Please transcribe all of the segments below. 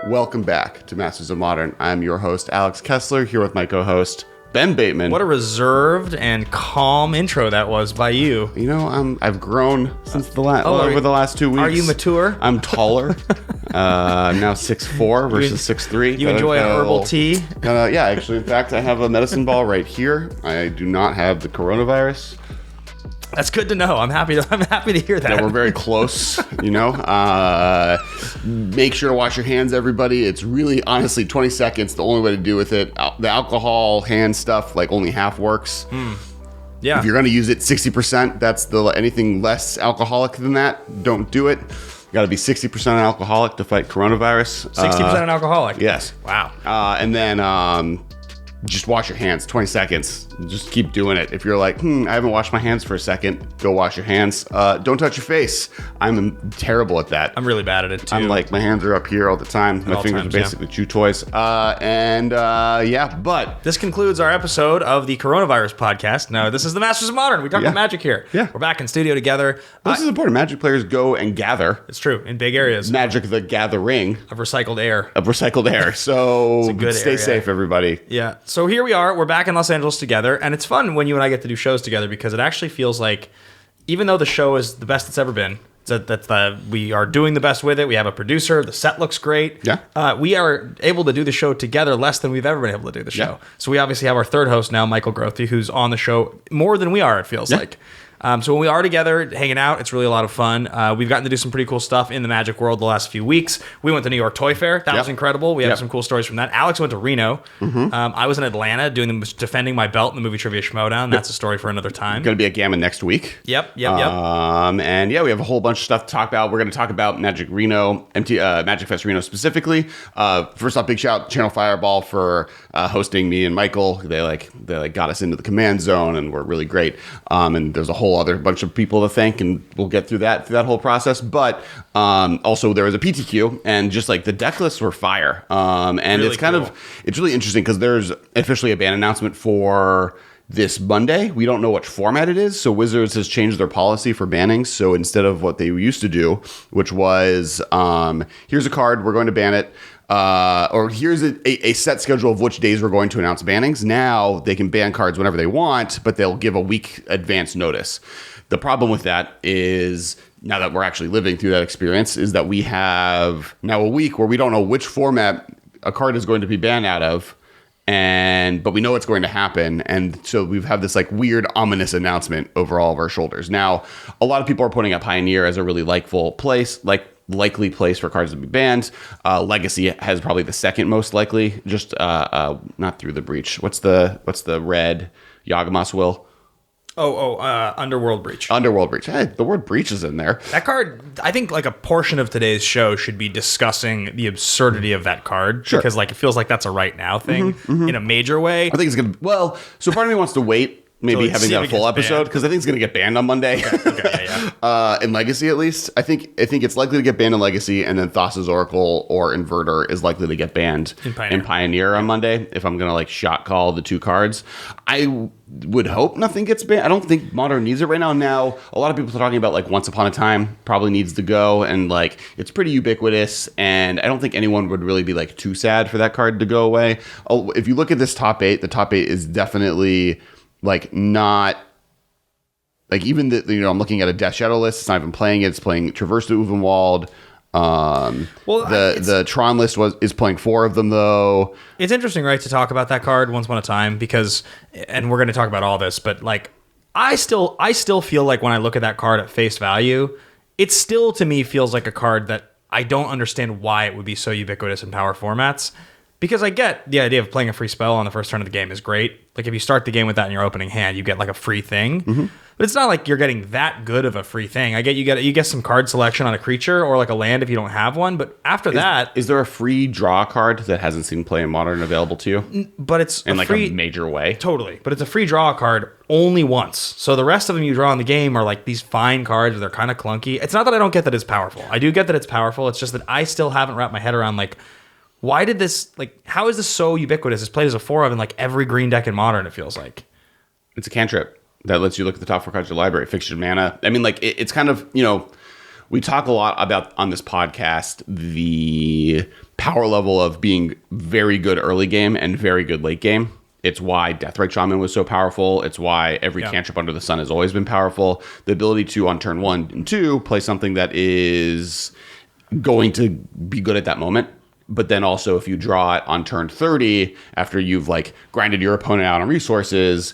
Welcome back to Masters of Modern. I'm your host, Alex Kessler, here with my co-host, Ben Bateman. What a reserved and calm intro that was by you. You know, I've grown since over the last 2 weeks. Are you mature? I'm taller. I'm now 6'4" versus 6'3". You enjoy a herbal tea? Yeah, actually, in fact, I have a medicine ball right here. I do not have the coronavirus. That's good to know. I'm happy to hear that. Yeah, we're very close, you know. Make sure to wash your hands, everybody. It's really, honestly, 20 seconds, the only way to do with it. The alcohol hand stuff, like, only half works. Yeah. If you're going to use it, 60%. That's anything less alcoholic than that, don't do it. You got to be 60% alcoholic to fight coronavirus. 60% alcoholic? Yes. Wow. And then just wash your hands, 20 seconds. Just keep doing it. If you're like, I haven't washed my hands for a second, go wash your hands. Don't touch your face. I'm terrible at that. I'm really bad at it, too. I'm like, my hands are up here all the time. My fingers are basically chew toys. But... This concludes our episode of the Coronavirus Podcast. No, this is the Masters of Modern. We talk about Magic here. Yeah. We're back in studio together. This is important. Magic players go and gather. It's true. In big areas. Magic the Gathering. Of recycled air. So stay safe, everybody. Yeah. So here we are. We're back in Los Angeles together. And it's fun when you and I get to do shows together because it actually feels like, even though the show is the best it's ever been, we are doing the best with it. We have a producer. The set looks great. Yeah. We are able to do the show together less than we've ever been able to do the show. Yeah. So we obviously have our third host now, Michael Grothy, who's on the show more than we are, it feels like. So when we are together hanging out, it's really a lot of fun. We've gotten to do some pretty cool stuff in the Magic world the last few weeks. We went to New York Toy Fair. That was incredible. We have some cool stories from that. Alex went to Reno. I was in Atlanta defending my belt in the movie Trivia Schmodown. That's a story for another time. Going to be at Gamma next week. Yep. And yeah, we have a whole bunch of stuff to talk about. We're going to talk about Magic Reno, Magicfest Reno specifically. First off, big shout out to Channel Fireball for hosting me and Michael. They got us into the command zone and were really great. And there's a whole other bunch of people to thank, and we'll get through that whole process. But also there was a PTQ, and just like the deck lists were fire. And really it's kind of it's really interesting because there's officially a ban announcement for this Monday. We don't know what format it is, so Wizards has changed their policy for banning. So instead of what they used to do, which was here's a card, we're going to ban it. Or here's a set schedule of which days we're going to announce bannings. Now they can ban cards whenever they want, but they'll give a week advance notice. The problem with that is, now that we're actually living through that experience, is that we have now a week where we don't know which format a card is going to be banned out of, but we know it's going to happen. And so we've had this like weird ominous announcement over all of our shoulders. Now, a lot of people are putting up Pioneer as a really likely place for cards to be banned. Legacy has probably the second most likely, just not Through the Breach. What's the red Yawgmoth's Will? Underworld Breach. Underworld Breach. Hey, the word breach is in there. That card, I think like a portion of today's show should be discussing the absurdity of that card. Sure. Because like it feels like that's a right now thing in a major way. I think it's going to, so part of me wants to wait. Maybe having that full episode, because I think it's going to get banned on Monday. Okay, in Legacy, at least. I think it's likely to get banned in Legacy, and then Thassa's Oracle or Inverter is likely to get banned in Pioneer on Monday, if I'm going to like shot call the two cards. I would hope nothing gets banned. I don't think Modern needs it right now. Now, a lot of people are talking about like Once Upon a Time probably needs to go, and like it's pretty ubiquitous, and I don't think anyone would really be like too sad for that card to go away. If you look at this top 8, the top 8 is definitely... like not like even I'm looking at a Death Shadow list. It's not even playing it. It's playing Traverse to Uvenwald. The Tron list is playing 4 of them though. It's interesting, right, to talk about that card Once Upon a Time because, and we're going to talk about all this, but like I still feel like when I look at that card at face value, it still to me feels like a card that I don't understand why it would be so ubiquitous in power formats. Because I get the idea of playing a free spell on the first turn of the game is great. Like if you start the game with that in your opening hand, you get like a free thing. But it's not like you're getting that good of a free thing. I get you get some card selection on a creature or like a land if you don't have one. But after that, is there a free draw card that hasn't seen play in Modern available to you? But it's in like a major way. Totally. But it's a free draw card only once. So the rest of them you draw in the game are like these fine cards, but they're kind of clunky. It's not that I don't get that it's powerful. I do get that it's powerful. It's just that I still haven't wrapped my head around like, why did this, like, how is this so ubiquitous? It's played as a 4 of in like every green deck in Modern, it feels like. It's a cantrip that lets you look at the top 4 cards of your library, fixture mana. I mean, like, it's kind of, we talk a lot about on this podcast the power level of being very good early game and very good late game. It's why Deathrite Shaman was so powerful. It's why every cantrip under the sun has always been powerful. The ability to, on turn 1 and 2, play something that is going to be good at that moment. But then also, if you draw it on turn 30, after you've like grinded your opponent out on resources,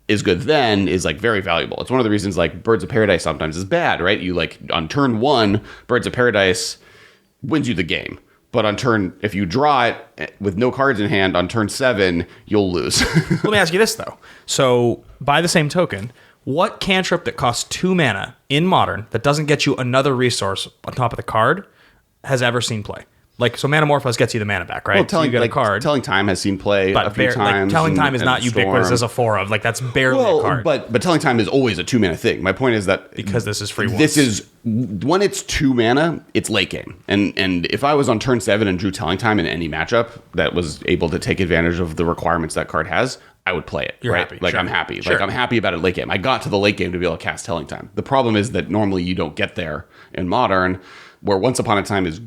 is good then, is like very valuable. It's one of the reasons like Birds of Paradise sometimes is bad, right? You like on turn 1, Birds of Paradise wins you the game. But if you draw it with no cards in hand on turn 7, you'll lose. Let me ask you this, though. So, by the same token, what cantrip that costs 2 mana in Modern that doesn't get you another resource on top of the card has ever seen play? Like, so Manamorphose gets you the mana back, right? Well, so you get a card. Telling Time has seen play a few times. Telling Time is not ubiquitous as a 4 of. Like, that's barely a card. But Telling Time is always a 2 mana thing. My point is that because this is free once. This is when it's 2 mana, it's late game. And if I was on turn 7 and drew Telling Time in any matchup that was able to take advantage of the requirements that card has, I would play it. You're right? happy. Like, sure. I'm happy. Sure. Like, I'm happy about it late game. I got to the late game to be able to cast Telling Time. The problem is that normally you don't get there in Modern, where Once Upon a Time is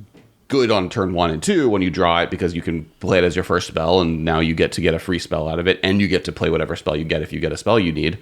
good on turn 1 and 2 when you draw it, because you can play it as your first spell, and now you get to get a free spell out of it, and you get to play whatever spell you get if you get a spell you need.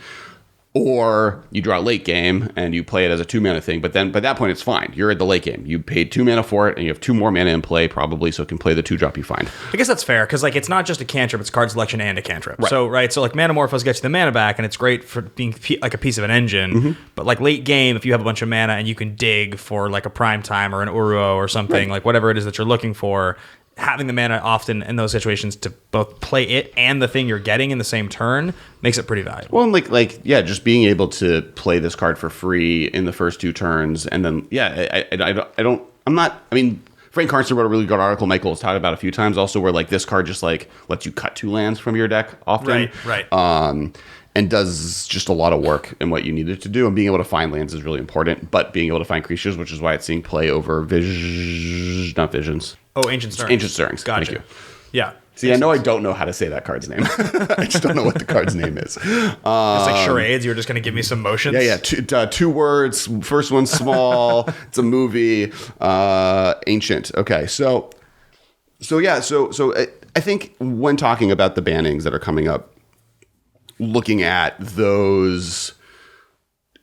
Or you draw late game and you play it as a 2 mana thing, but then by that point it's fine. You're at the late game. You paid 2 mana for it, and you have 2 more mana in play probably, so it can play the 2-drop you find. I guess that's fair, because like it's not just a cantrip; it's card selection and a cantrip. Right. So like Manamorphose gets you the mana back, and it's great for being like a piece of an engine. But like late game, if you have a bunch of mana and you can dig for like a Prime Time or an Uruo or something, like whatever it is that you're looking for, having the mana often in those situations to both play it and the thing you're getting in the same turn makes it pretty valuable. Well, and just being able to play this card for free in the first 2 turns, and then Frank Carson wrote a really good article Michael has talked about a few times also, where like this card just like lets you cut 2 lands from your deck often. Right. And does just a lot of work in what you needed to do. And being able to find lands is really important, but being able to find creatures, which is why it's seeing play over not visions. Oh, Ancient Stirrings. Ancient Stirrings. Gotcha. Thank you. Yeah. See, I know I don't know how to say that card's name. I just don't know what the card's name is. It's like charades. You were just going to give me some motions. Yeah. 2 words. First one's small. It's a movie. Ancient. Okay. So I think when talking about the bannings that are coming up, looking at those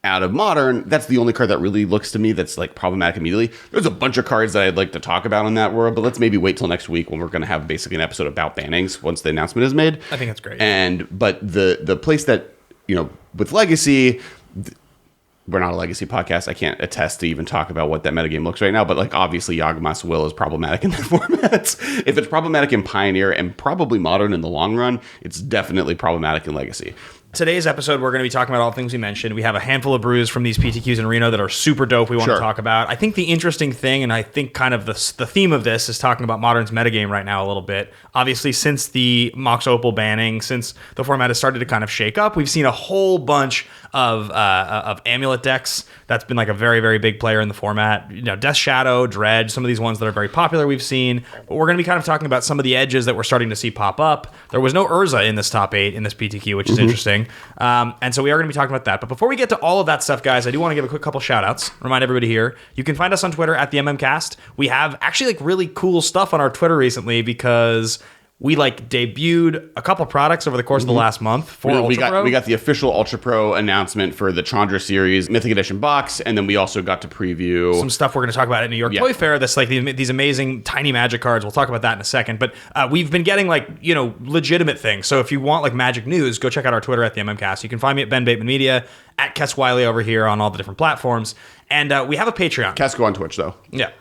out of Modern, that's the only card that really looks to me that's like problematic immediately. There's a bunch of cards that I'd like to talk about in that world, but let's maybe wait till next week when we're going to have basically an episode about bannings once the announcement is made. I think that's great. But the place that, with Legacy, we're not a Legacy podcast. I can't attest to even talk about what that metagame looks right now, but like obviously Yawgmoth's Will is problematic in that format. If it's problematic in Pioneer and probably Modern in the long run, it's definitely problematic in Legacy. Today's episode, we're going to be talking about all the things we mentioned. We have a handful of brews from these PTQs in Reno that are super dope we want to talk about. I think the interesting thing, and I think kind of the theme of this, is talking about Modern's metagame right now a little bit. Obviously, since the Mox Opal banning, since the format has started to kind of shake up, we've seen a whole bunch of Amulet decks. That's been like a very, very big player in the format. Death Shadow, Dredge, some of these ones that are very popular we've seen. But we're going to be kind of talking about some of the edges that we're starting to see pop up. There was no Urza in this top 8 in this PTQ, which is interesting. And so we are going to be talking about that. But before we get to all of that stuff, guys, I do want to give a quick couple shout outs. Remind everybody here, you can find us on Twitter at the MMCast. We have actually like really cool stuff on our Twitter recently because we like debuted a couple products over the course of the last month for Ultra Pro. We got the official Ultra Pro announcement for the Chandra series Mythic Edition box, and then we also got to preview some stuff we're going to talk about at New York Toy Fair. That's like these amazing tiny Magic cards. We'll talk about that in a second. But we've been getting like legitimate things. So if you want like Magic news, go check out our Twitter at the MMCast. You can find me at Ben Bateman Media, at Kes Wiley over here on all the different platforms, and we have a Patreon. Kesco on Twitch though. Yeah.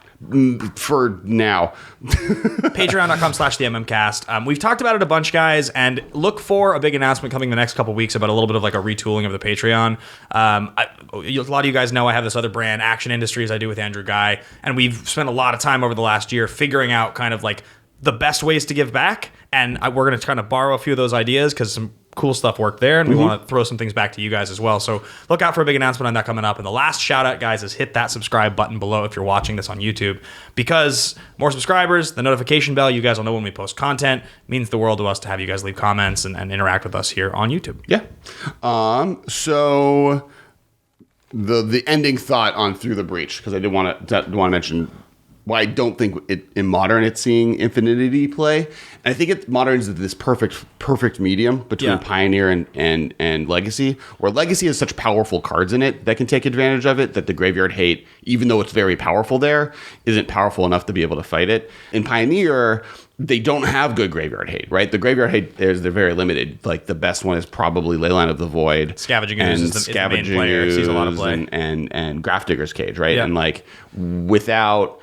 For now. Patreon.com/TheMMCast. We've talked about it a bunch, guys, and look for a big announcement coming the next couple weeks about a little bit of like a retooling of the Patreon. A lot of you guys know I have this other brand, Action Industries, I do with Andrew Guy, and we've spent a lot of time over the last year figuring out kind of like the best ways to give back, and we're going to kind of borrow a few of those ideas because some cool stuff worked there, and we want to throw some things back to you guys as well. So look out for a big announcement on that coming up. And the last shout out, guys, is hit that subscribe button below if you're watching this on YouTube, because more subscribers, the notification bell, you guys will know when we post content. It means the world to us to have you guys leave comments and interact with us here on YouTube. Yeah. So the ending thought on Through the Breach, because I did want to mention why I don't think in Modern it's seeing Infinity play. And I think Modern is this perfect medium between Pioneer and Legacy, where Legacy has such powerful cards in it that can take advantage of it, that the Graveyard Hate, even though it's very powerful there, isn't powerful enough to be able to fight it. In Pioneer, they don't have good Graveyard Hate, right? The Graveyard Hate, they're very limited. Like, the best one is probably Leyline of the Void. Scavenging Ooze is the main player. It sees a lot of play. And Grafdigger's Cage, right? Yeah. And, like, without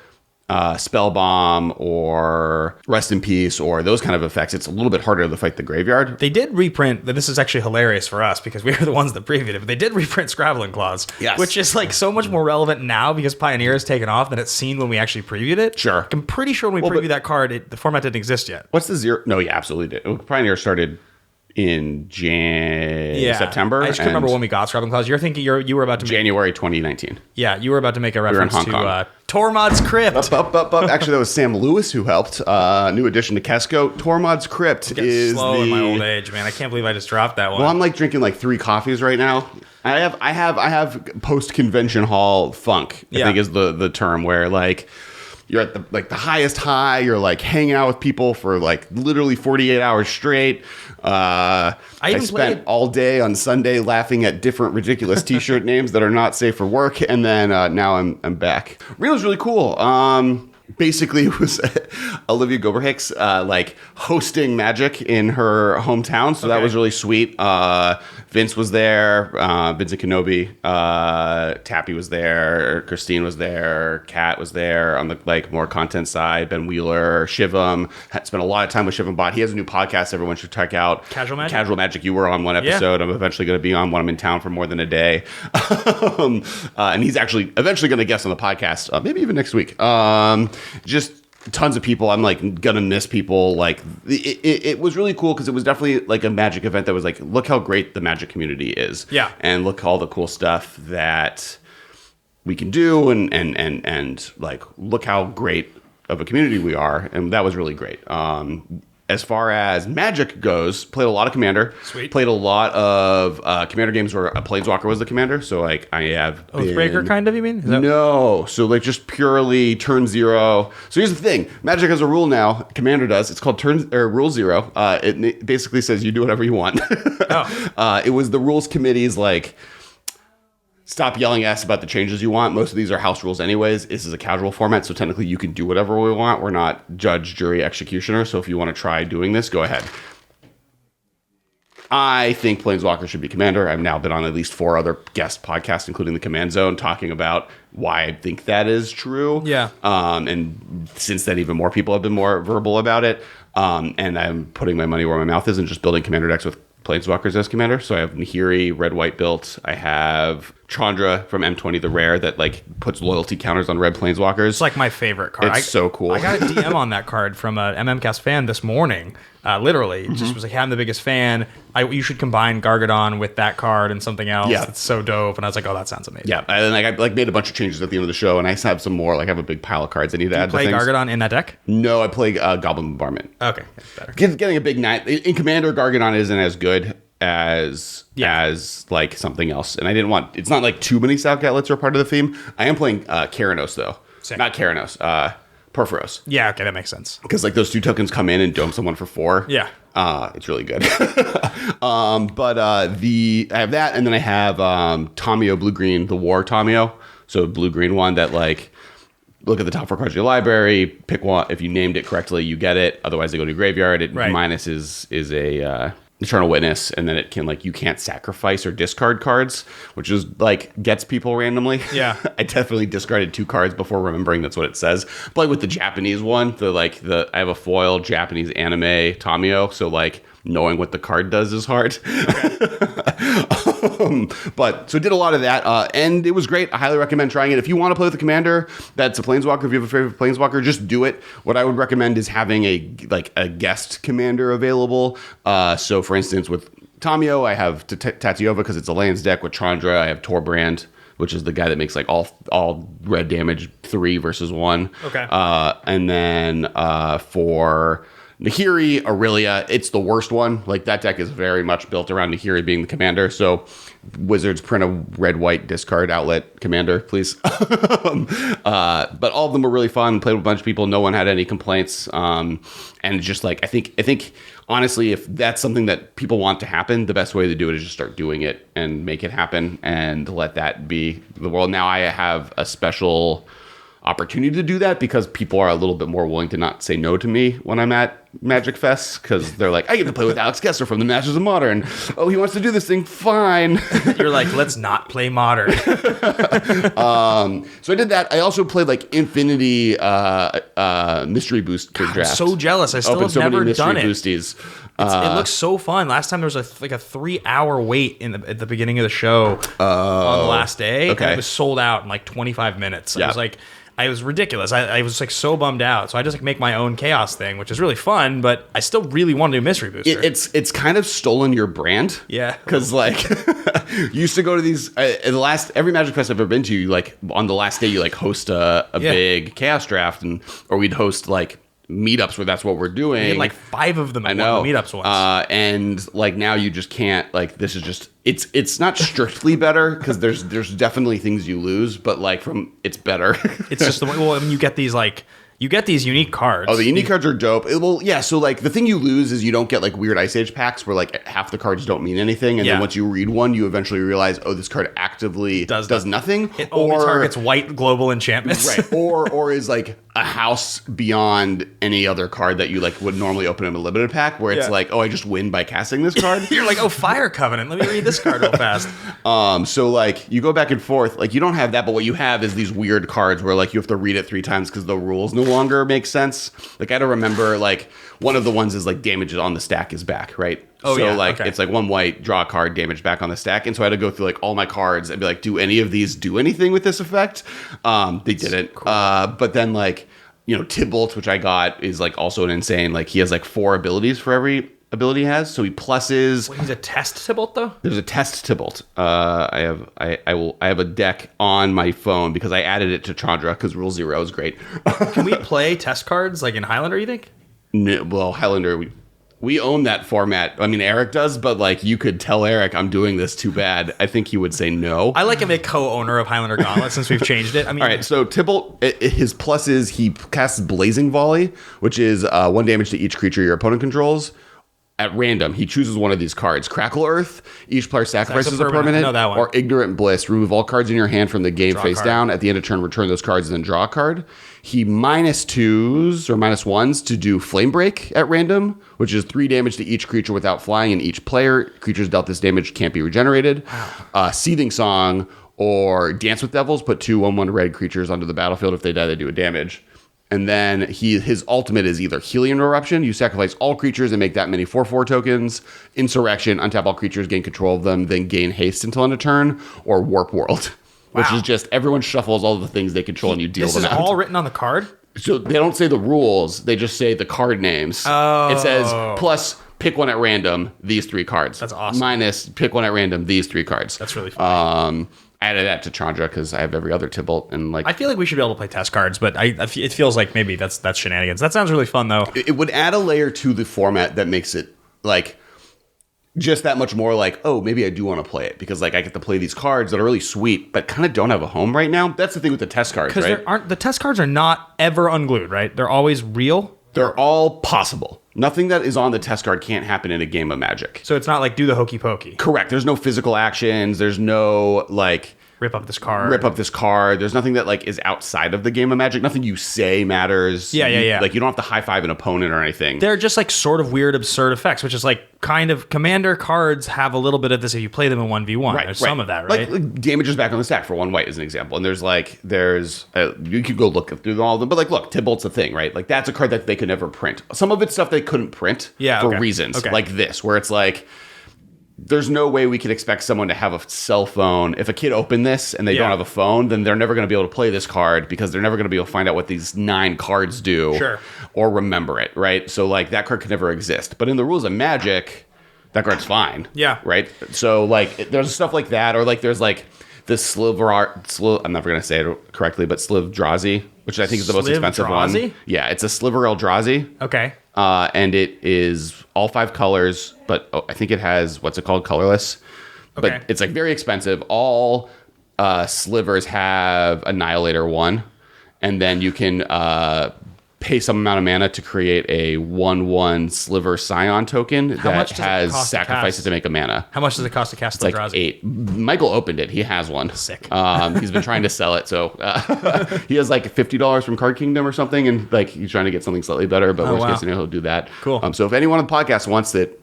Spellbomb or Rest in Peace or those kind of effects, it's a little bit harder to fight the graveyard. They did reprint, this is actually hilarious for us because we were the ones that previewed it, but they did reprint Scrabbling Claws, which is like so much more relevant now because Pioneer has taken off than it's seen when we actually previewed it. Sure. I'm pretty sure when we previewed that card, the format didn't exist yet. What's the zero? No, yeah, absolutely did. Pioneer started in September. I just couldn't remember when we got Scrabbling Claws. You're thinking you were about to January 2019. Yeah, you were about to make a reference to Tormod's Crypt. Actually, that was Sam Lewis who helped. New addition to Kesco. Tormod's Crypt is slow in my old age, man. I can't believe I just dropped that one. Well, I'm like drinking like 3 coffees right now. I have post convention hall funk. I think is the term where like you're at the highest high. You're like hanging out with people for like literally 48 hours straight. I spent all day on Sunday laughing at different ridiculous T-shirt names that are not safe for work, and then now I'm back. Reno's really cool. Basically, it was Olivia Goberhicks like hosting Magic in her hometown, so that was really sweet. Vince was there, Vincent Kenobi, Tappy was there, Christine was there, Kat was there on the like more content side. Ben Wheeler, Shivam spent a lot of time with Shivam Bot. He has a new podcast everyone should check out. Casual Magic. Casual Magic. You were on one episode. I'm eventually going to be on when I'm in town for more than a day, and he's actually eventually going to guest on the podcast, maybe even next week. Just tons of people. I'm like gonna miss people. Like it was really cool because it was definitely like a Magic event that was like, look how great the Magic community is. Yeah. And look all the cool stuff that we can do and like look how great of a community we are. And that was really great. As far as Magic goes, played a lot of Commander. Sweet. Played a lot of Commander games where a Planeswalker was the Commander. So like I have Oathbreaker kind of, you mean? No. So like just purely turn 0. So here's the thing. Magic has a rule now. Commander does. It's called Rule 0. It basically says you do whatever you want. It was the rules committee's like, stop yelling at us about the changes you want. Most of these are house rules anyways. This is a casual format, so technically you can do whatever we want. We're not judge, jury, executioner, so if you want to try doing this, go ahead. I think Planeswalker should be Commander. I've now been on at least 4 other guest podcasts, including the Command Zone, talking about why I think that is true. Yeah. And since then, even more people have been more verbal about it. And I'm putting my money where my mouth is and just building Commander decks with Planeswalkers as Commander. So I have Nahiri, red, white built. I have Chandra from M20, the rare that like puts loyalty counters on red Planeswalkers. It's like my favorite card. It's so cool. I got a DM on that card from a MMCast fan this morning. Literally, just was like, hey, I'm the biggest fan. You should combine Gargadon with that card and something else. Yeah. It's so dope. And I was like, oh, that sounds amazing. Yeah, and I like made a bunch of changes at the end of the show, and I have some more. Like I have a big pile of cards I need to add. Do you play Gargadon in that deck? No, I play Goblin Bombardment. Okay, that's better. Getting a big night in Commander, Gargadon isn't as good as like something else, and I didn't want. It's not like too many South outlets are part of the theme. I am playing Keranos though. Same. Not Keranos. Perforos. Yeah, okay, that makes sense. Because like those 2 tokens come in and dome someone for 4. Yeah. It's really good. But I have that, and then I have Tamio Blue Green, the War Tamio. So blue green one that like look at the top 4 cards of your library, pick one. If you named it correctly, you get it. Otherwise, they go to graveyard. It minus is a Eternal Witness, and then it can like you can't sacrifice or discard cards, which is like gets people randomly. Yeah, I definitely discarded 2 cards before remembering that's what it says. But like with the Japanese one, I have a foil Japanese anime Tamio, so like knowing what the card does is hard. But so did a lot of that, and it was great. I highly recommend trying it. If you want to play with a Commander that's a Planeswalker, if you have a favorite Planeswalker, just do it. What I would recommend is having a guest Commander available. So for instance, with Tamio, I have Tatyova because it's a lands deck. With Chandra, I have Torbrand, which is the guy that makes like all red damage 3 versus 1. Okay. And then for Nahiri, Aurelia, it's the worst one. Like, that deck is very much built around Nahiri being the commander. So, Wizards, print a red-white discard outlet commander, please. But all of them were really fun. Played with a bunch of people. No one had any complaints. And just like, I think honestly, if that's something that people want to happen, the best way to do it is just start doing it and make it happen and let that be the world. Now I have a special opportunity to do that because people are a little bit more willing to not say no to me when I'm at Magic Fest, because they're like, I get to play with Alex Kessler from the Masters of Modern. Oh, he wants to do this thing, fine. You're like, let's not play Modern. So I did that. I also played like Infinity Mystery Booster I'm draft. so jealous. I still Opened have so many never mystery done it. Boosties. It looks so fun. Last time there was like a 3-hour wait at the beginning of the show on the last day. okay. And it was sold out in like 25 minutes. Yeah. I was ridiculous. I was like so bummed out. So I just like make my own chaos thing, which is really fun, but I still really want to do Mystery Booster. It's kind of stolen your brand. Yeah. Because like you used to go to these every Magic Fest I've ever been to, you like on the last day you like host a big chaos draft, or we'd host like meetups where that's what we're doing. We had like 5 of them at I know. one of the meetups once. And like now you just can't, like, this is just, it's not strictly better because there's definitely things you lose, but like it's better. It's just the way, well, I mean, you get these unique cards. Oh, the unique cards are dope. So like the thing you lose is you don't get like weird Ice Age packs where like half the cards don't mean anything, and then once you read one, you eventually realize, oh, this card actively does nothing. It only targets white global enchantments. Right. Or is like a house beyond any other card that you like would normally open in a limited pack, where it's like, oh, I just win by casting this card. You're like, oh, Fire Covenant. Let me read this card real fast. So like you go back and forth, like you don't have that, but what you have is these weird cards where like you have to read it 3 times because the rules no longer make sense. Like I don't remember, like one of the ones is like damage on the stack is back, right? Oh, so yeah, like okay. it's like 1 white, draw a card, damage back on the stack, and so I had to go through like all my cards and be like, do any of these do anything with this effect? They didn't. Cool. But then like, you know, Tybalt, which I got, is like also an insane, like he has like 4 abilities for every ability he has. So he pluses. Wait, he's a test Tybalt though? There's a test Tybalt. I have a deck on my phone because I added it to Chandra because Rule 0 is great. Can we play test cards like in Highlander, you think? No, well, Highlander, we own that format. I mean, Eric does, but like you could tell Eric I'm doing this too bad. I think he would say no. I like him a co-owner of Highlander Gauntlet since we've changed it. I mean, all right, so Tybalt, his plus is he casts Blazing Volley, which is 1 damage to each creature your opponent controls. At random, he chooses one of these cards. Crackle Earth. Each player sacrifices a permanent. I know that one. Or Ignorant Bliss. Remove all cards in your hand from the game Draw a face card. down. At the end of turn, return those cards and then draw a card. He -2s or -1s to do Flame Break at random, which is 3 damage to each creature without flying, and each player. Creatures dealt this damage can't be regenerated. Wow. Seething Song or Dance with Devils. Put 2 1/1 red creatures onto the battlefield. If they die, they do a damage. And then his ultimate is either Helium Eruption. You sacrifice all creatures and make that many 4/4 tokens. Insurrection. Untap all creatures, gain control of them, then gain haste until end of turn. Or Warp World, which is just everyone shuffles all the things they control and you deal them out. This is all written on the card? So they don't say the rules. They just say the card names. Oh. It says plus pick one at random, these 3 cards. That's awesome. Minus pick one at random, these 3 cards. That's really fun. I added that to Chandra because I have every other Tybalt, and like I feel like we should be able to play test cards, but it feels like maybe that's shenanigans. That sounds really fun though. It would add a layer to the format that makes it like just that much more like, oh, maybe I do want to play it because like I get to play these cards that are really sweet, but kind of don't have a home right now. That's the thing with the test cards, right? Because the test cards are not ever unglued, right? They're always real. They're all possible. Nothing that is on the test card can't happen in a game of Magic. So it's not like do the hokey pokey. Correct. There's no physical actions. There's no like rip up this card. There's nothing that like is outside of the game of Magic. Nothing you say matters. Yeah. Like you don't have to high five an opponent or anything. They're just like sort of weird, absurd effects, which is like kind of commander cards have a little bit of this if you play them in 1v1. Right, There's some of that, right? Like damages back on the stack for 1 white as an example. And there's you could go look through all of them, but like look, Tybalt's a thing, right? Like that's a card that they could never print. Some of it's stuff they couldn't print for reasons like this, where it's like there's no way we could expect someone to have a cell phone. If a kid opened this and they don't have a phone, then they're never going to be able to play this card because they're never going to be able to find out what these 9 cards do or remember it, right? So like that card could never exist. But in the rules of Magic, that card's fine. Yeah. Right? So like there's stuff like that, or like there's like this I'm never going to say it correctly, but Slivdrazi, which I think is the most expensive one. Slivdrazi? Yeah, it's a Sliver Eldrazi. Okay. and it is all 5 colors, but I think it has, what's it called, colorless. Okay. But it's like very expensive. All slivers have Annihilator 1, and then you can pay some amount of mana to create a 1/1 Sliver Scion token that has sacrifices to make a mana. How much does it cost to cast It's like 8. Michael opened it. He has one. Sick. He's been trying to sell it, so he has like $50 from Card Kingdom or something, and like he's trying to get something slightly better. But worst case scenario, he'll do that. Cool. So if anyone on the podcast wants it,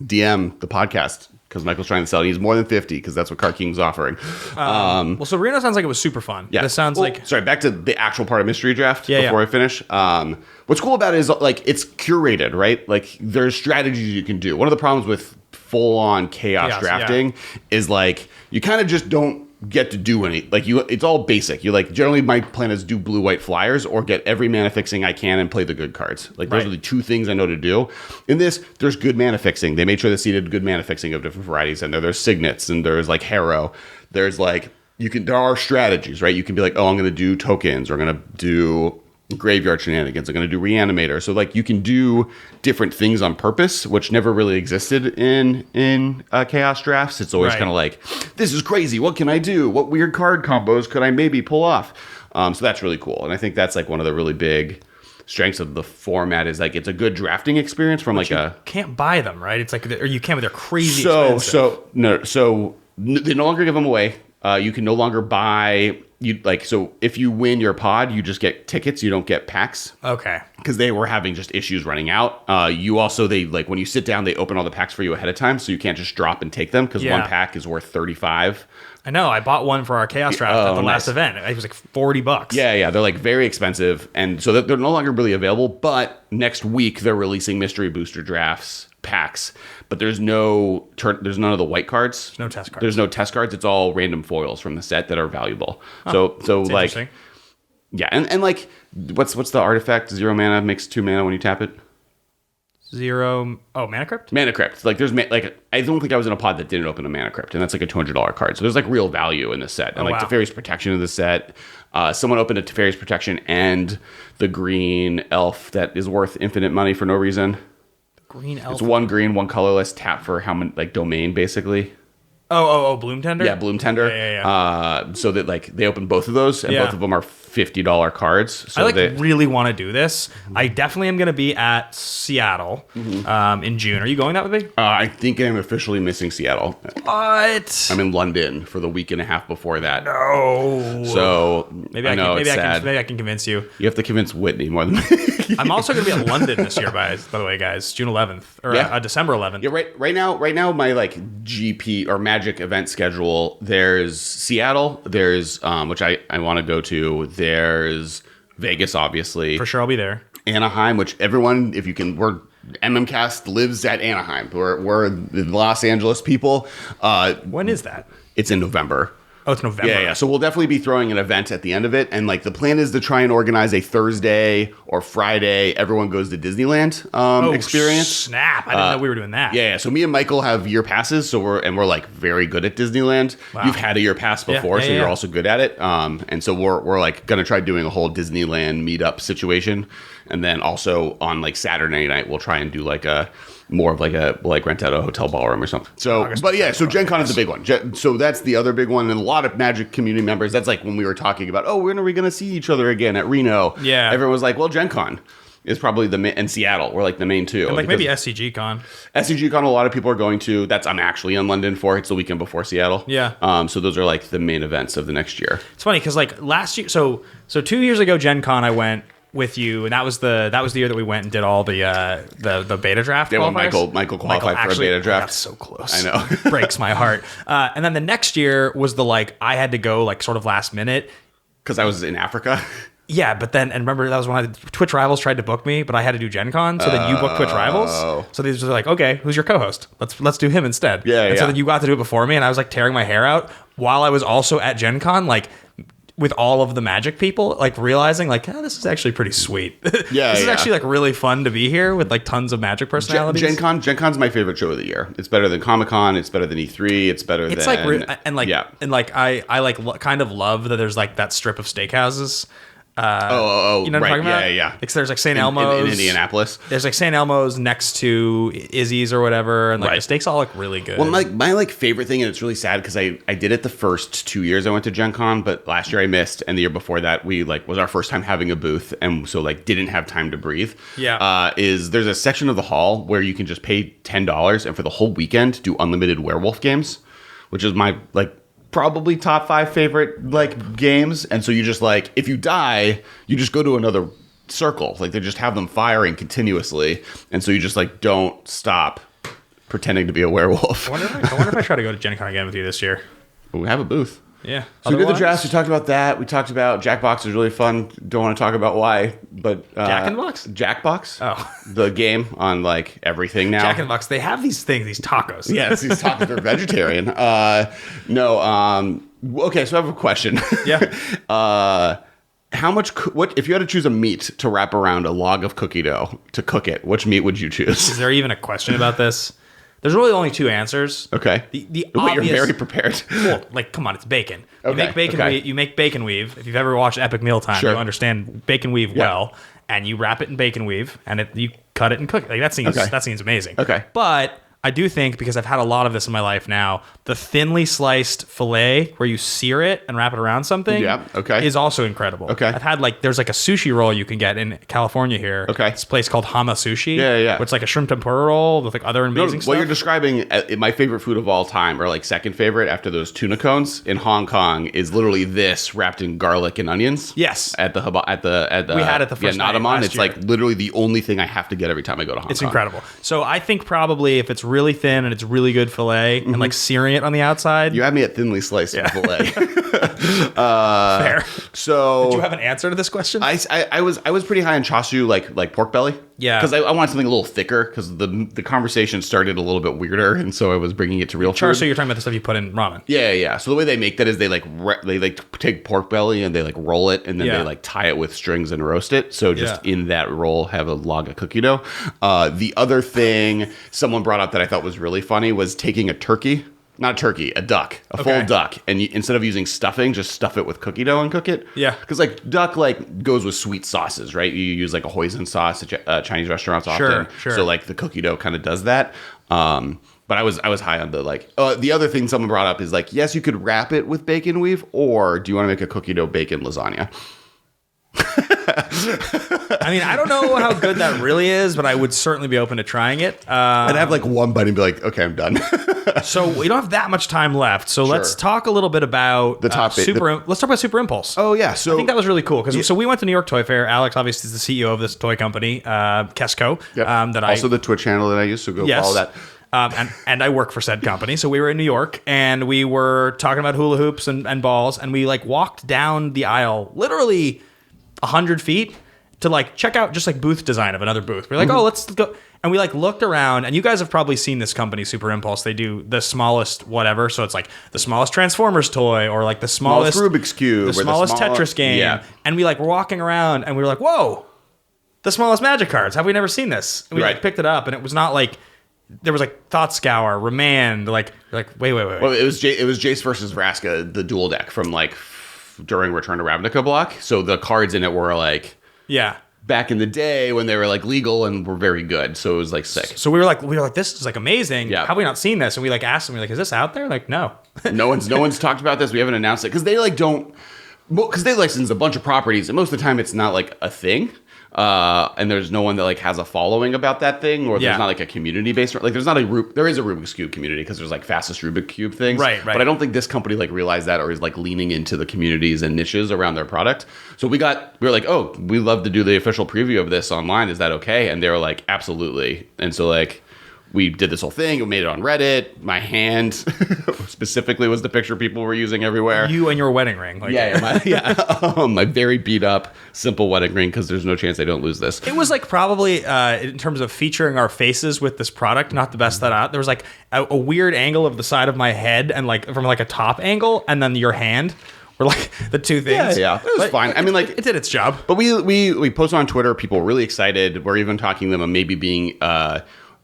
DM the podcast. Because Michael's trying to sell it. He's more than 50 because that's what Card King's offering. Well, so Reno sounds like it was super fun. Yeah. This sounds like... Sorry, back to the actual part of Mystery Draft before I finish. What's cool about it is like it's curated, right? Like there's strategies you can do. One of the problems with full-on chaos drafting is like you kind of just don't get to do any, like it's all basic. You like generally my plan is do blue white flyers or get every mana fixing I can and play the good cards. Like those are the 2 things I know to do. In this, there's good mana fixing. They made sure they seeded good mana fixing of different varieties in there. There's signets and there's like Harrow. There's like there are strategies, right? You can be like, oh, I'm going to do tokens or I'm going to do graveyard shenanigans. I'm going to do reanimator. So like you can do different things on purpose, which never really existed in chaos drafts. It's always kind of like, this is crazy. What can I do? What weird card combos could I maybe pull off? So that's really cool. And I think that's like one of the really big strengths of the format is like it's a good drafting experience from like a can't buy them, right? It's like, or you can, but they're crazy expensive. So they no longer give them away. You can no longer buy so if you win your pod, you just get tickets. You don't get packs. Okay. Because they were having just issues running out. They like when you sit down, they open all the packs for you ahead of time, so you can't just drop and take them because one pack is worth $35. I know. I bought one for our chaos draft at the last event. It was like $40. Yeah. They're like very expensive, and so they're no longer really available. But next week they're releasing mystery booster drafts packs. But there's none of the white cards. There's no test cards. There's no test cards. It's all random foils from the set that are valuable. So like, yeah, and like, what's the artifact? 0 mana makes 2 mana when you tap it. 0. Oh, Mana Crypt. Mana Crypt. Like there's like I don't think I was in a pod that didn't open a Mana Crypt, and that's like a $200 card. So there's like real value in this set, and Teferi's Protection in the set. Someone opened a Teferi's Protection and the green elf that is worth infinite money for no reason. Green elf. It's 1 green, 1 colorless, tap for how many, like domain basically. Bloom Tender? Yeah, Bloom Tender. Yeah. So that like they opened both of those, and both of them are $50 cards. So I really want to do this. I definitely am going to be at Seattle in June. Are you going that with me? I think I'm officially missing Seattle. What? I'm in London for the week and a half before that. No. So maybe I can convince you. You have to convince Whitney more than me. I'm also going to be at London this year, by the way, guys. June 11th or December 11th. Yeah, right now, my like GP or Magic event schedule. There's Seattle. There's which I want to go to. There's Vegas, obviously. For sure, I'll be there. Anaheim, which everyone, if you can, MMCast lives at Anaheim. We're the Los Angeles people. When is that? It's in November. Oh, it's November. Yeah. So we'll definitely be throwing an event at the end of it. And like the plan is to try and organize a Thursday or Friday. Everyone goes to Disneyland experience. Snap. I didn't know we were doing that. Yeah. So me and Michael have year passes. So we're like very good at Disneyland. Wow. You've had a year pass before, so you're also good at it. And so we're like going to try doing a whole Disneyland meetup situation. And then also on like Saturday night, we'll try and do like more of like rent out a hotel ballroom or something. So, so Gen Con is the big one. So that's the other big one. And a lot of Magic community members, that's like when we were talking about, when are we going to see each other again at Reno? Yeah. Everyone was like, well, Gen Con is probably and Seattle were like the main two. And like maybe SCG Con. SCG Con, a lot of people are going to. I'm actually in London for. It's the weekend before Seattle. Yeah. So those are like the main events of the next year. It's funny because like last year, so 2 years ago, Gen Con, I went with you, and that was the year that we went and did all the beta draft. Yeah, well, Michael qualified for a beta draft. That's so close. I know. Breaks my heart. And then the next year was the like I had to go like sort of last minute because I was in Africa. Yeah, but then, and remember, that was when Twitch Rivals tried to book me, but I had to do Gen Con, so then you booked Twitch Rivals. So they were like, okay, who's your co-host? Let's do him instead. Yeah. So then you got to do it before me, and I was like tearing my hair out while I was also at Gen Con, like with all of the Magic people, like realizing like, this is actually pretty sweet. This is actually like really fun to be here with like tons of Magic personalities. Gen Con's my favorite show of the year. It's better than Comic-Con. It's better than E3. It's better than... like, and like I like kind of love that there's like that strip of steakhouses. You know what I'm talking about? Yeah. Like, there's like St. Elmo's in Indianapolis. There's like St. Elmo's next to Izzy's or whatever, and like the steaks all look really good. Well, my like favorite thing, and it's really sad because I did it the first 2 years I went to Gen Con, but last year I missed, and the year before that we like was our first time having a booth, and so like didn't have time to breathe. Yeah. There's a section of the hall where you can just pay $10 and for the whole weekend do unlimited werewolf games, which is my like probably top 5 favorite like games. And so you just like, if you die, you just go to another circle. Like they just have them firing continuously, and so you just like don't stop pretending to be a werewolf. I wonder if I try to go to Gen Con again with you this year. But we have a booth. Yeah. So we did the drafts. We talked about that. We talked about Jackbox is really fun. Don't want to talk about why, but Jack in the Box? Jackbox. Oh, the game on like everything now. Jack in the Box. They have these things, these tacos. Yes, these tacos are vegetarian. No. Okay, so I have a question. Yeah. How much? What if you had to choose a meat to wrap around a log of cookie dough to cook it? Which meat would you choose? Is there even a question about this? There's really only 2 answers. Okay. The Wait, obvious, you're very prepared. Well, like, come on, it's bacon. You Okay, make bacon. okay. You make bacon weave. If you've ever watched Epic Mealtime, Sure. you understand bacon weave well. And you wrap it in bacon weave, and you cut it and cook it. Like, that seems amazing. Okay. But I do think, because I've had a lot of this in my life now, the thinly sliced filet where you sear it and wrap it around something is also incredible. Okay. I've had there's like a sushi roll you can get in California here. Okay. This place called Hama Sushi. Yeah. Where it's like a shrimp tempura roll with like other amazing stuff. What you're describing, my favorite food of all time, or like second favorite after those tuna cones in Hong Kong, is literally this wrapped in garlic and onions. Yes. At the We had it the first night Nadaman. last It's year. like literally the only thing I have to get every time I go to Hong Kong. It's incredible. So I think probably if it's really thin and it's really good filet and like searing it on the outside. You had me at thinly sliced filet. Fair. So Do you have an answer to this question? I was pretty high on chashu, like pork belly. Yeah. Because I wanted something a little thicker, because the conversation started a little bit weirder, and so I was bringing it to real food. So you're talking about the stuff you put in ramen. Yeah. So the way they make that is they take pork belly and they like roll it, and then Yeah. they like tie it with strings and roast it. So just in that roll have a log of cookie dough. The other thing someone brought up that I thought was really funny was taking a turkey. Not a turkey, a duck, a full duck, and instead of using stuffing, just stuff it with cookie dough and cook it. Yeah, because like duck like goes with sweet sauces, right? You use like a hoisin sauce at Chinese restaurants often. Sure. So like the cookie dough kind of does that. But I was high on the like. The other thing someone brought up is like, yes, you could wrap it with bacon weave, or do you want to make a cookie dough bacon lasagna? I mean, I don't know how good that really is, but I would certainly be open to trying it. I'd have like one bite and be like, okay, I'm done. So we don't have that much time left. So let's talk a little bit about the top. Let's talk about Super Impulse. Oh yeah, so I think that was really cool because so we went to New York Toy Fair. Alex obviously is the CEO of this toy company, Kesco. Yep. Also the Twitch channel that I use. So go follow that. And I work for said company. So we were in New York and we were talking about hula hoops and balls, and we like walked down the aisle literally 100 feet to like check out just like booth design of another booth. We're like, oh, let's go. And we like looked around, and you guys have probably seen this company, Super Impulse. They do the smallest whatever. So it's like the smallest Transformers toy, or like the smallest Rubik's Cube, the smallest Tetris game. Yeah. And we like were walking around and we were like, whoa, the smallest Magic cards. Have we never seen this? And we like picked it up, and it was not like, there was like Thought Scour, Remand, like wait. Well, it was Jace versus Vraska, the dual deck from like during Return to Ravnica block. So the cards in it were like back in the day when they were like legal and were very good. So it was like sick. So we were like, this is like amazing. Yeah. How have we not seen this? And we like asked them, we're like, is this out there? Like, no. no one's talked about this. We haven't announced it because they like don't. Because they license a bunch of properties, and most of the time it's not like a thing. And there's no one that like has a following about that thing, or there's not like a community based, like there's not there is a Rubik's Cube community because there's like fastest Rubik's Cube things, right. But I don't think this company like realized that, or is like leaning into the communities and niches around their product. So we were like, oh, we love to do the official preview of this online. Is that okay? And they were like, absolutely. And so like, we did this whole thing. We made it on Reddit. My hand specifically was the picture people were using everywhere. You and your wedding ring. Like, my very beat up, simple wedding ring, because there's no chance I don't lose this. It was like probably in terms of featuring our faces with this product, not the best that there was like a weird angle of the side of my head and like from like a top angle, and then your hand were like the two things. Yeah. It was fine. I mean, like, it did its job. But we posted on Twitter. People were really excited. We're even talking to them on maybe being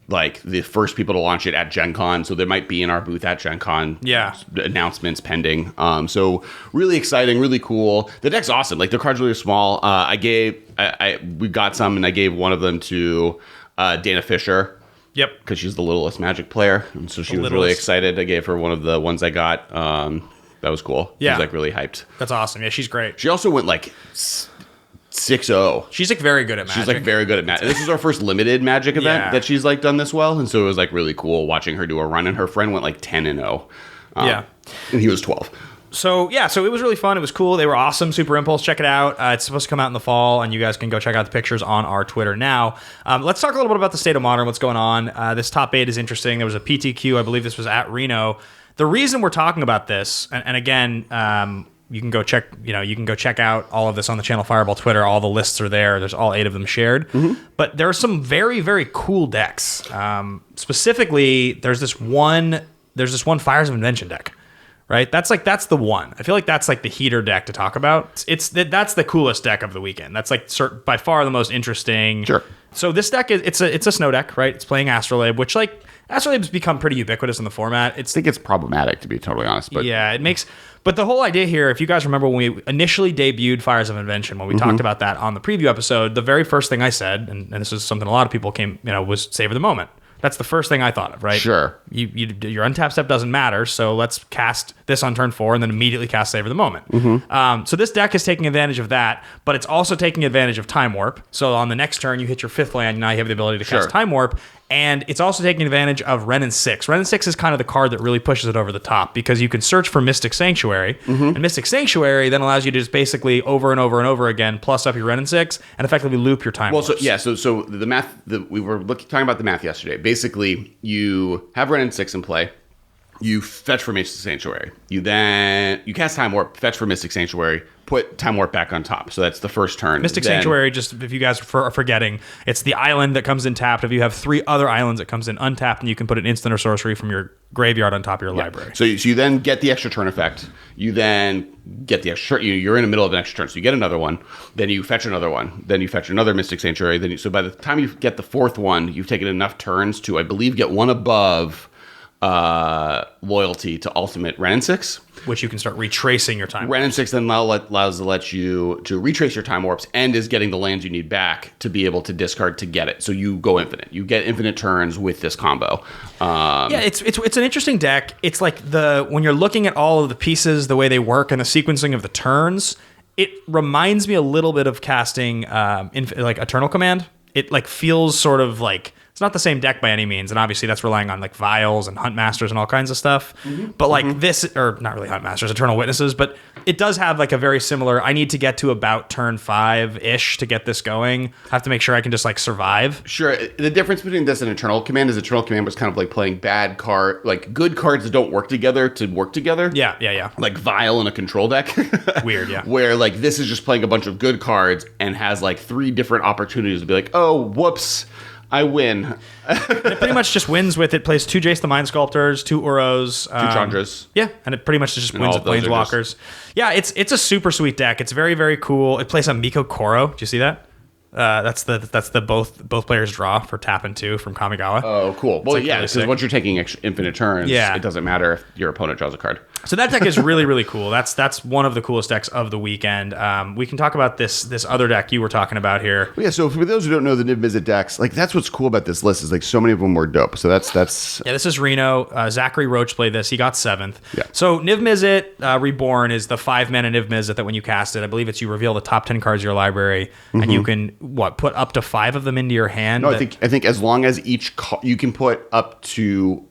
like the first people to launch it at Gen Con, so they might be in our booth at Gen Con. Yeah. Announcements pending. So really exciting, really cool. The deck's awesome. Like the cards really small. We got some, and I gave one of them to Dana Fisher. Yep. Because she's the littlest Magic player, and so she was really excited. I gave her one of the ones I got. That was cool. Yeah. She was like really hyped. That's awesome. Yeah, she's great. She also went like 6-0. She's like very good at Magic. She's like very good at Magic. This is our first limited Magic event that she's like done this well, and so it was like really cool watching her do a run. And her friend went like 10-0. Yeah, and he was 12. So yeah, so it was really fun. It was cool. They were awesome. Super Impulse. Check it out. It's supposed to come out in the fall, and you guys can go check out the pictures on our Twitter now. Let's talk a little bit about the State of Modern. What's going on? This top 8 is interesting. There was a PTQ. I believe this was at Reno. The reason we're talking about this, and again, you can go check out all of this on the Channel Fireball Twitter. All the lists are there. There's all 8 of them shared. But there are some very, very cool decks. Specifically, there's this one Fires of Invention deck. Right? That's the one. I feel like that's like the heater deck to talk about. That's the coolest deck of the weekend. That's like by far the most interesting. Sure. So this deck it's a snow deck, right? It's playing Astrolabe, which like Astrolabe's become pretty ubiquitous in the format. I think it's problematic, to be totally honest. But yeah, it makes. But the whole idea here, if you guys remember when we initially debuted Fires of Invention, when we talked about that on the preview episode, the very first thing I said, and this is something a lot of people was savor the moment. That's the first thing I thought of, right? Sure. Your untap step doesn't matter, so let's cast this on turn 4 and then immediately cast Savor the Moment. So this deck is taking advantage of that, but it's also taking advantage of Time Warp. So on the next turn, you hit your 5th land, now you have the ability to cast Time Warp, and it's also taking advantage of Ren and 6. Ren and 6 is kind of the card that really pushes it over the top because you can search for Mystic Sanctuary, and Mystic Sanctuary then allows you to just basically over and over and over again plus up your Ren and 6 and effectively loop your Time Warps. So the math that we were talking about the math yesterday. Basically, you have Ren and 6 in play. You fetch for Mystic Sanctuary. You cast Time Warp, fetch for Mystic Sanctuary, put Time Warp back on top. So that's the first turn. Mystic Sanctuary, just if you guys are forgetting, it's the island that comes in tapped. If you have 3 other islands that comes in untapped, and you can put an instant or sorcery from your graveyard on top of your library. So you then get the extra turn effect. You then get the extra turn. You're in the middle of an extra turn. So you get another one. Then you fetch another one. Then you fetch another Mystic Sanctuary. So by the time you get the 4th one, you've taken enough turns to, I believe, get one above loyalty to ultimate Ren and 6, which you can start retracing your time. Ren and 6 then allows to let you to retrace your Time Warps and is getting the lands you need back to be able to discard to get it. So you go infinite. You get infinite turns with this combo. It's an interesting deck. It's like when you're looking at all of the pieces, the way they work, and the sequencing of the turns, it reminds me a little bit of casting like Eternal Command. It like feels sort of like. It's not the same deck by any means, and obviously that's relying on like Vials and Hunt Masters and all kinds of stuff. But like this, or not really Hunt Masters, Eternal Witnesses, but it does have like a very similar, I need to get to about turn 5-ish to get this going. I have to make sure I can just like survive. Sure. The difference between this and Eternal Command is Eternal Command was kind of like playing like good cards that don't work together to work together. Yeah. Like Vial in a control deck. Weird, yeah. Where like this is just playing a bunch of good cards and has like 3 different opportunities to be like, oh, whoops. I win. It pretty much just wins with it. Plays 2 Jace the Mind Sculptors, 2 Uros, 2 Chandras. Yeah, and it pretty much just wins with Planeswalkers. Yeah, it's a super sweet deck. It's very, very cool. It plays on Miko Koro. Do you see that? That's the both players draw for tap and 2 from Kamigawa. Oh, cool. Well, yeah, because once you're taking infinite turns, it doesn't matter if your opponent draws a card. So that deck is really, really cool. That's one of the coolest decks of the weekend. We can talk about this other deck you were talking about here. Well, yeah, so for those who don't know the Niv Mizzet decks, like that's what's cool about this list is like so many of them were dope. So that's yeah. This is Reno. Zachary Roach played this. He got 7th. Yeah. So Niv Mizzet Reborn is the 5-mana Niv Mizzet that when you cast it, I believe it's you reveal the top 10 cards of your library, and you can put up to 5 of them into your hand. No, I think as long as you can put up to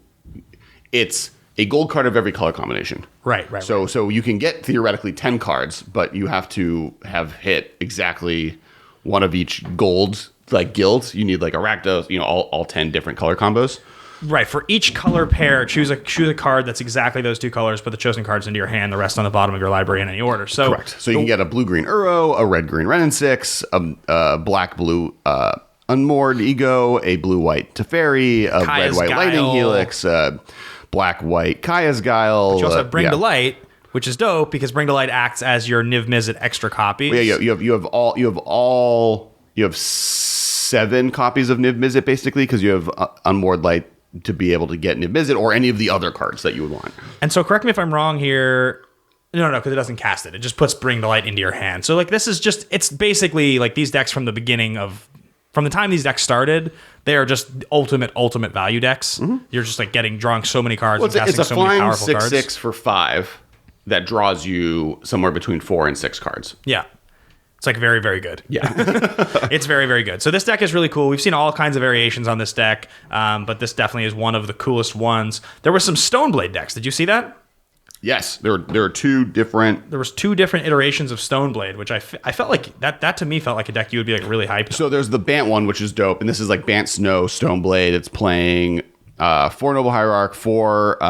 it's a gold card of every color combination. Right. So you can get theoretically 10 cards, but you have to have hit exactly one of each gold like guild. You need like a Rakdos, all 10 different color combos. Right. For each color pair, choose a card that's exactly those 2 colors, put the chosen cards into your hand, the rest on the bottom of your library in any order. So correct. So you can get a blue-green Uro, a red-green Ren and 6, a black-blue Unmoored Ego, a blue-white Teferi, a red-white Lightning Helix, black-white Kaya's Guile. But you also have Bring to Light, which is dope because Bring to Light acts as your Niv Mizzet extra copies. Well, yeah, you have 6 7 copies of Niv Mizzet, basically, because you have Unmoored Light to be able to get Niv Mizzet or any of the other cards that you would want. And so correct me if I'm wrong here. No, because it doesn't cast it. It just puts Bring the Light into your hand. So like this is just, it's basically like these decks from the time these decks started, they are just ultimate value decks. You're just like drawing so many cards and casting so many powerful cards. It's a flying 6/6 for 5 that draws you somewhere between 4 and 6 cards. Yeah. It's like very, very good. Yeah. It's very, very good. So this deck is really cool. We've seen all kinds of variations on this deck, but this definitely is one of the coolest ones. There were some Stoneblade decks. Did you see that? Yes, there are 2 different. There was 2 different iterations of Stoneblade, which I felt like that to me felt like a deck you would be like really hyped. So there's the Bant one, which is dope, and this is like Bant Snow Stoneblade. It's playing 4 Noble Hierarch, 4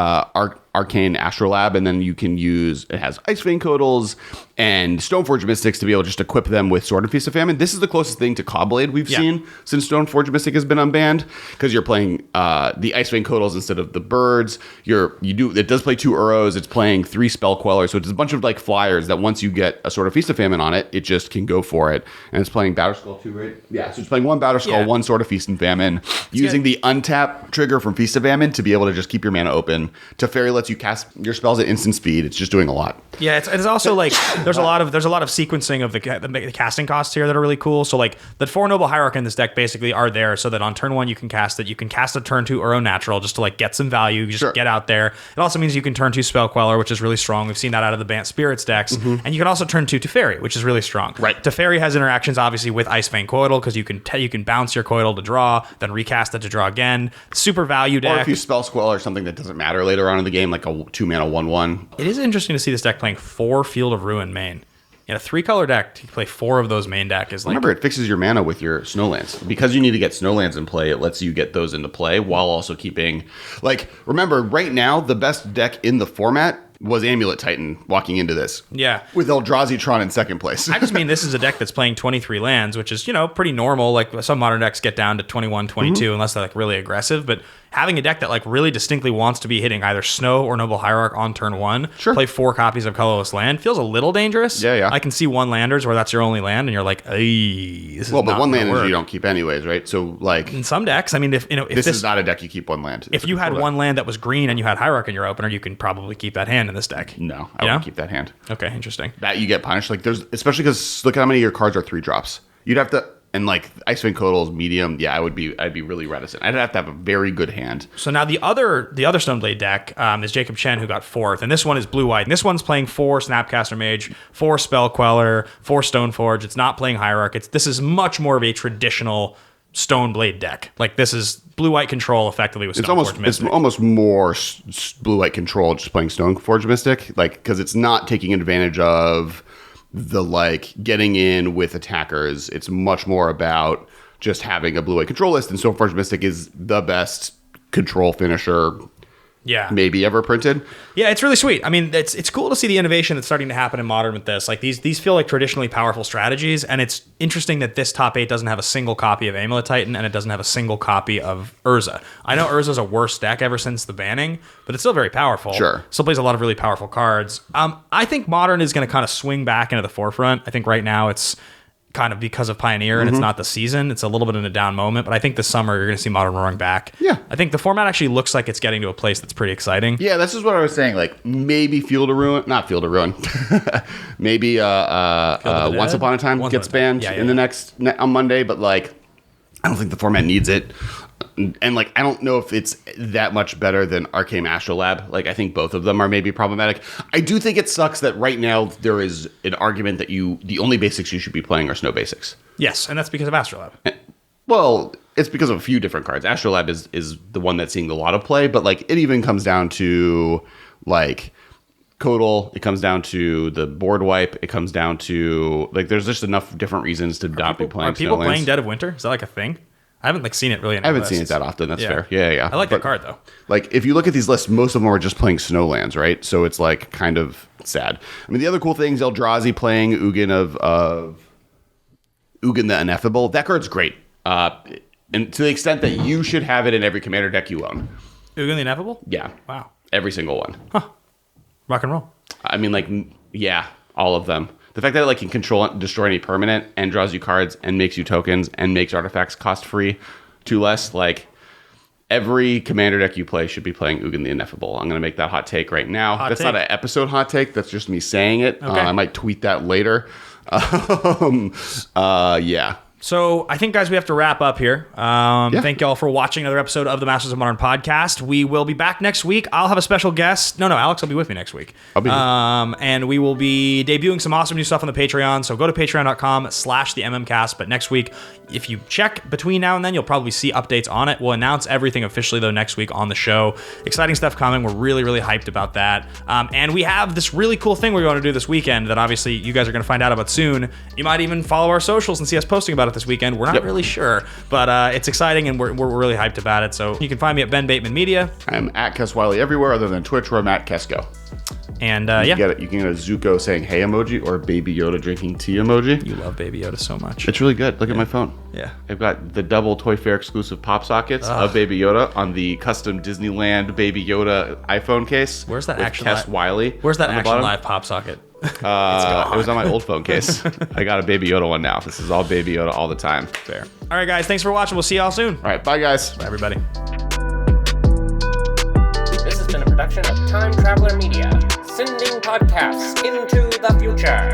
Arcane Astrolabe, and then you can use, it has Icevein Codals and Stoneforge Mystics to be able to just equip them with Sword and Feast of Famine. This is the closest thing to Cobblade we've seen since Stoneforge Mystic has been unbanned, because you're playing the Icevein Codals instead of the birds. It does play 2 Uros, it's playing 3 Spell Quellers, so it's a bunch of like flyers that once you get a Sword of Feast of Famine on it, it just can go for it. And it's playing Batterskull too, right? Yeah, so it's playing 1 Batterskull, 1 Sword of Feast and Famine, using the untap trigger from Feast of Famine to be able to just keep your mana open. Teferi lets you cast your spells at instant speed. It's just doing a lot. Yeah, it's also like there's a lot of sequencing of the casting costs here that are really cool. So like the 4 Noble Hierarch in this deck basically are there so that on turn 1 you can cast it. You can cast a turn 2 Uro Natural just to like get some value, just get out there. It also means you can turn 2 Spell Queller, which is really strong. We've seen that out of the Bant Spirits decks. And you can also turn 2 Teferi, which is really strong. Right. Teferi has interactions obviously with Icevein Coatl because you can bounce your Coatl to draw, then recast it to draw again. Super value deck. Or if you spell Squall or something that doesn't matter later on in the game, like a 2 mana 1/1. It is interesting to see this deck playing 4 Field of Ruin main. In a 3-color deck, to play 4 of those main deck is like... Remember, it fixes your mana with your Snowlands. Because you need to get Snowlands in play, it lets you get those into play while also keeping... Like, remember, right now, the best deck in the format was Amulet Titan walking into this. Yeah. With Eldrazi Tron in second place. I just mean this is a deck that's playing 23 lands, which is, pretty normal. Like some modern decks get down to 21, 22, unless they're like really aggressive. But having a deck that like really distinctly wants to be hitting either Snow or Noble Hierarch on turn 1, play 4 copies of Colorless Land, feels a little dangerous. Yeah. I can see 1-landers where that's your only land, and you're like, "Ay, this is well, but not 1-landers you don't keep anyways, right? So like in some decks, I mean, if this is not a deck you keep 1 land. If you had 1 land that was green and you had Hierarch in your opener, you can probably keep that hand in this deck. No, I won't keep that hand. Okay, interesting. That you get punished. Like especially because look at how many of your cards are 3-drops. You'd have to, and like Icevein Coatl medium. Yeah, I'd be really reticent. I'd have to have a very good hand. So now the other Stoneblade deck is Jacob Chen, who got 4th, and this one is blue white. And this one's playing 4 Snapcaster Mage, 4 Spell Queller, 4 Stoneforge. It's not playing Hierarch. This is much more of a traditional Stoneblade deck. Like this is blue-white control effectively with Stoneforge Mystic. It's almost more blue-white control just playing Stoneforge Mystic, like because it's not taking advantage of the like getting in with attackers. It's much more about just having a blue-white control list, and Stoneforge Mystic is the best control finisher maybe ever printed. Yeah, it's really sweet. I mean, it's cool to see the innovation that's starting to happen in Modern with this. Like these feel like traditionally powerful strategies, and it's interesting that this top 8 doesn't have a single copy of Amulet Titan, and it doesn't have a single copy of Urza. I know Urza's a worse deck ever since the banning, but it's still very powerful. Sure. Still plays a lot of really powerful cards. I think Modern is going to kind of swing back into the forefront. I think right now it's kind of because of Pioneer and it's not the season. It's a little bit in a down moment, but I think this summer you're going to see Modern roaring back. Yeah. I think the format actually looks like it's getting to a place that's pretty exciting. Yeah, this is what I was saying. Like maybe Field of Ruin, not Field of Ruin. Maybe Once Upon a Time gets banned in the on Monday, but like I don't think the format needs it. And like I don't know if it's that much better than Arcane Astrolabe. Like I think both of them are maybe problematic. I do think it sucks that right now there is an argument that the only basics you should be playing are Snow basics. Yes, and that's because of Astrolabe. Well, it's because of a few different cards. Astrolabe is the one that's seeing a lot of play, but like it even comes down to like Coatl, it comes down to the board wipe, it comes down to like there's just enough different reasons to not be playing. Are people playing Dead of Winter? Is that like a thing? I haven't seen it really. I haven't seen it that often. That's fair. Yeah. I like that card though. Like if you look at these lists, most of them are just playing Snowlands, right? So it's like kind of sad. I mean, the other cool thing is Eldrazi playing Ugin of Ugin the Ineffable. That card's great, and to the extent that you should have it in every commander deck you own. Ugin the Ineffable? Yeah. Wow. Every single one. Huh. Rock and roll. I mean, like, yeah, all of them. the fact that it like can control and destroy any permanent and draws you cards and makes you tokens and makes artifacts cost free, 2 less, like every commander deck you play should be playing Ugin the Ineffable. I'm going to make that hot take right now. That's not an episode hot take. That's just me saying it. Okay. I might tweet that later. Yeah. So I think, guys, we have to wrap up here. Thank you all for watching another episode of the Masters of Modern podcast. We will be back next week. I'll have a special guest. No, Alex will be with me next week. I'll be here. And we will be debuting some awesome new stuff on the Patreon. So go to patreon.com/theMMcast. But next week, if you check between now and then, you'll probably see updates on it. We'll announce everything officially, though, next week on the show. Exciting stuff coming. We're really, really hyped about that. And we have this really cool thing we're going to do this weekend that obviously you guys are going to find out about soon. You might even follow our socials and see us posting about it this weekend. We're not really sure, but it's exciting and we're really hyped about it. So you can find me at Ben Bateman Media. I'm at Kes Wiley everywhere other than Twitch, where I'm at Kesko. And you can get a Zuko saying hey emoji or Baby Yoda drinking tea emoji. You love Baby Yoda so much. It's really good. Look at my phone. Yeah. I've got the double Toy Fair exclusive pop sockets of Baby Yoda on the custom Disneyland Baby Yoda iPhone case. Where's that actual Kes Wiley? Where's that actual live pop socket? It was on my old phone case. I got a Baby Yoda one now. This is all Baby Yoda all the time. Fair. All right, guys. Thanks for watching. We'll see y'all soon. All right. Bye, guys. Bye, everybody. This has been a production of Time Traveler Media, sending podcasts into the future.